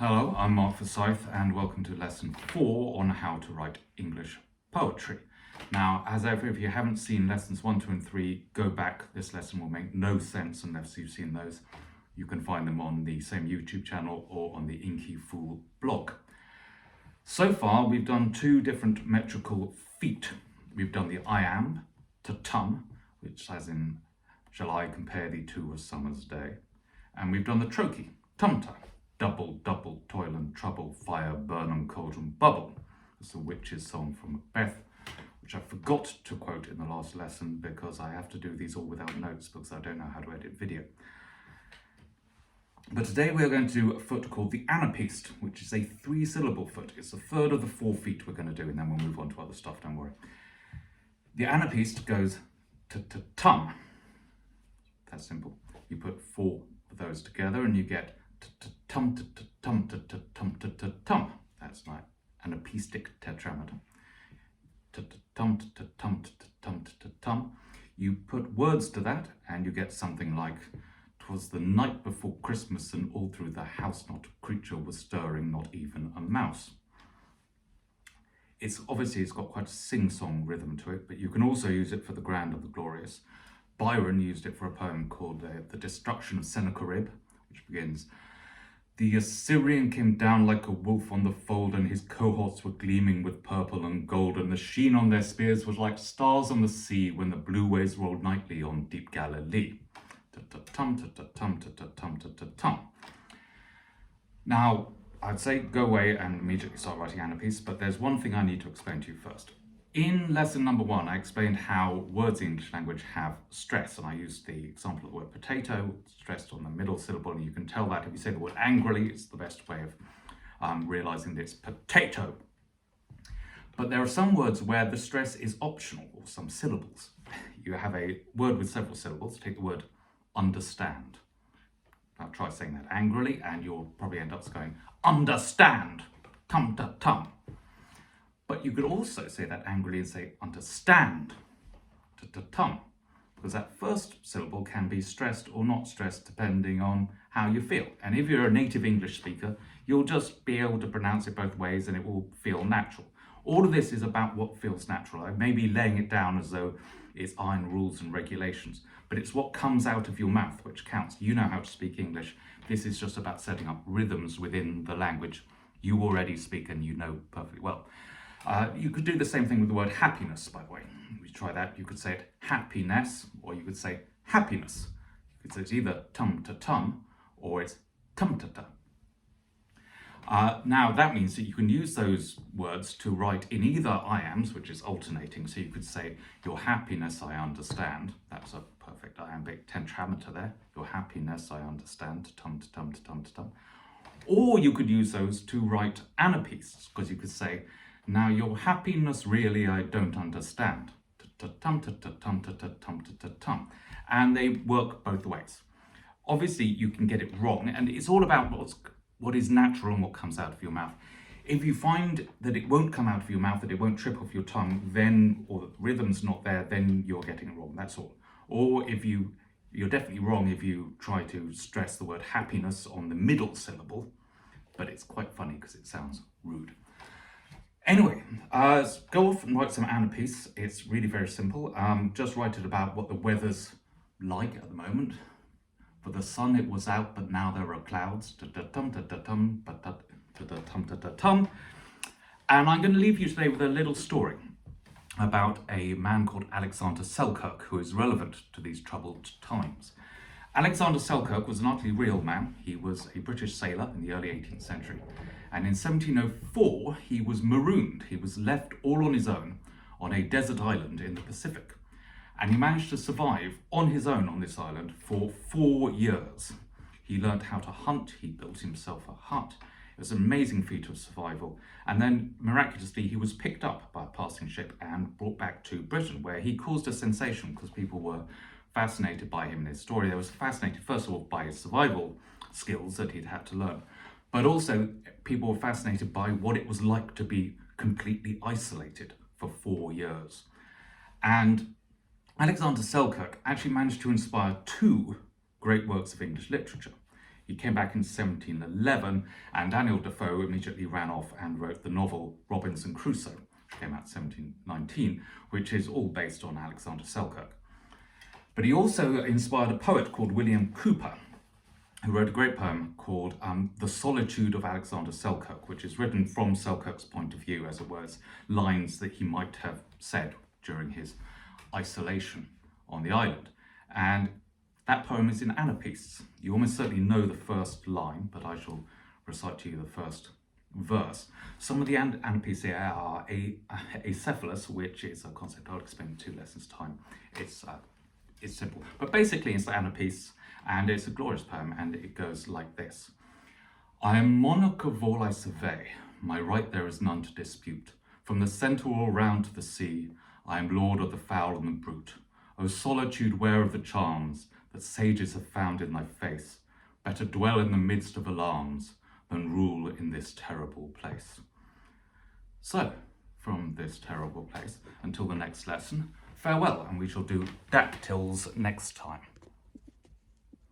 Hello, I'm Mark Forsyth and welcome to lesson 4 on how to write English poetry. Now, as ever, if you haven't seen lessons 1, 2 and 3, go back. This lesson will make no sense unless you've seen those. You can find them on the same YouTube channel or on the Inky blog. So far, we've done 2 different metrical feet. We've done the I am to tum, which as in, shall I compare thee to a summer's day? And we've done the trochee, tum-tum. Double, double, toil and trouble, fire, burn cauldron, bubble. It's the witch's song from Macbeth, which I forgot to quote in the last lesson because I have to do these all without notes because I don't know how to edit video. But today we're going to do a foot called the Anapaests, which is a 3-syllable foot. It's a third of the 4 feet we're going to do, and then we'll move on to other stuff, don't worry. The Anapaest goes tum. That's simple. You put 4 of those together and you get tum tum tum. That's like an anapaestic tetrameter. Tum tum tum tum. You put words to that and you get something like, "'Twas the night before Christmas and all through the house not a creature was stirring, not even a mouse." It's got quite a sing-song rhythm to it, but you can also use it for the grand and the glorious. Byron used it for a poem called The Destruction of Sennacherib, which begins, "The Assyrian came down like a wolf on the fold, and his cohorts were gleaming with purple and gold, and the sheen on their spears was like stars on the sea when the blue waves rolled nightly on deep Galilee." Tum. Now, I'd say go away and immediately start writing Anapaests, but there's one thing I need to explain to you first. In lesson number 1, I explained how words in English language have stress, and I used the example of the word potato, stressed on the middle syllable, and you can tell that if you say the word angrily, it's the best way of realizing that it's potato. But there are some words where the stress is optional, or some syllables. You have a word with several syllables. Take the word understand. Now try saying that angrily, and you'll probably end up going, understand, tum, tum, tum. But you could also say that angrily and say understand, tum, because that first syllable can be stressed or not stressed depending on how you feel. And if you're a native English speaker, you'll just be able to pronounce it both ways and it will feel natural. All of this is about what feels natural. I may be laying it down as though it's iron rules and regulations, but it's what comes out of your mouth which counts. You know how to speak English. This is just about setting up rhythms within the language you already speak and you know perfectly well. You could do the same thing with the word happiness, by the way. If you try that, you could say it happiness, or you could say happiness. You could say it's either tum or it's tum-ta-ta. Now, that means that you can use those words to write in either iambs, which is alternating. So you could say, your happiness I understand. That's a perfect iambic tetrameter there. Your happiness I understand, tum-ta-tum-ta-tum-ta-tum. Or you could use those to write Anapaests, because you could say, now your happiness really I don't understand. Tum. And they work both ways. Obviously you can get it wrong, and it's all about what is natural and what comes out of your mouth. If you find that it won't come out of your mouth, that it won't trip off your tongue, then, or the rhythm's not there, then you're getting it wrong, that's all. Or if you're definitely wrong if you try to stress the word happiness on the middle syllable, but it's quite funny because it sounds rude. Anyway, go off and write some Anapaests. It's really very simple. Just write it about what the weather's like at the moment. For the sun it was out, but now there are clouds. And I'm going to leave you today with a little story about a man called Alexander Selkirk, who is relevant to these troubled times. Alexander Selkirk was an utterly real man. He was a British sailor in the early 18th century. And in 1704, he was marooned. He was left all on his own on a desert island in the Pacific. And he managed to survive on his own on this island for 4 years. He learned how to hunt. He built himself a hut. It was an amazing feat of survival. And then, miraculously, he was picked up by a passing ship and brought back to Britain, where he caused a sensation because people were fascinated by him and his story. They were fascinated, first of all, by his survival skills that he'd had to learn. But also, people were fascinated by what it was like to be completely isolated for 4 years. And Alexander Selkirk actually managed to inspire 2 great works of English literature. He came back in 1711, and Daniel Defoe immediately ran off and wrote the novel Robinson Crusoe, which came out in 1719, which is all based on Alexander Selkirk. But he also inspired a poet called William Cowper, who wrote a great poem called The Solitude of Alexander Selkirk, which is written from Selkirk's point of view, as it were, lines that he might have said during his isolation on the island. And that poem is in Anapaests. You almost certainly know the first line, but I shall recite to you the first verse. Some of the Anapaests here are acephalous, which is a concept I'll explain in 2 lessons' time. It's simple. But basically it's the Anapaests, and it's a glorious poem, and it goes like this. I am monarch of all I survey, my right there is none to dispute. From the centre all round to the sea, I am lord of the fowl and the brute. O solitude, where of the charms that sages have found in thy face, better dwell in the midst of alarms than rule in this terrible place. So, from this terrible place, until the next lesson, farewell, and we shall do dactyls next time.